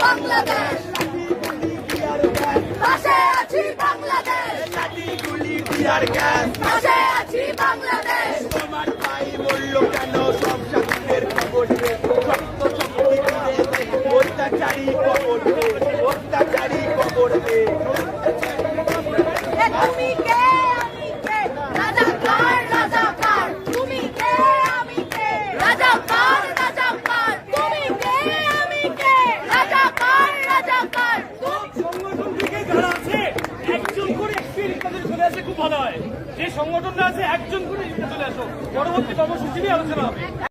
বাংলাদেশ পাশে আছি বাংলাদেশ পাশে আছি বাংলাদেশ তোমার ভাই বললো কেন সব শাসনের খবর অত্যাচারী খবর অত্যাচারী খবর তুমি কে আমি কে রাজাকার রাজাকার তুমি কে আমি কে রাজাকার রাজাকার তুমি কে আমি কে রাজাকার রাজাকার সংগঠন থেকে যারা আছে একজন করে একটি নির্বাচনে চলে আসে খুব ভালো হয়। যে সংগঠনটা আছে একজন করে চলে আসো, পরবর্তী কর্মসূচি নিয়ে আলোচনা হবে।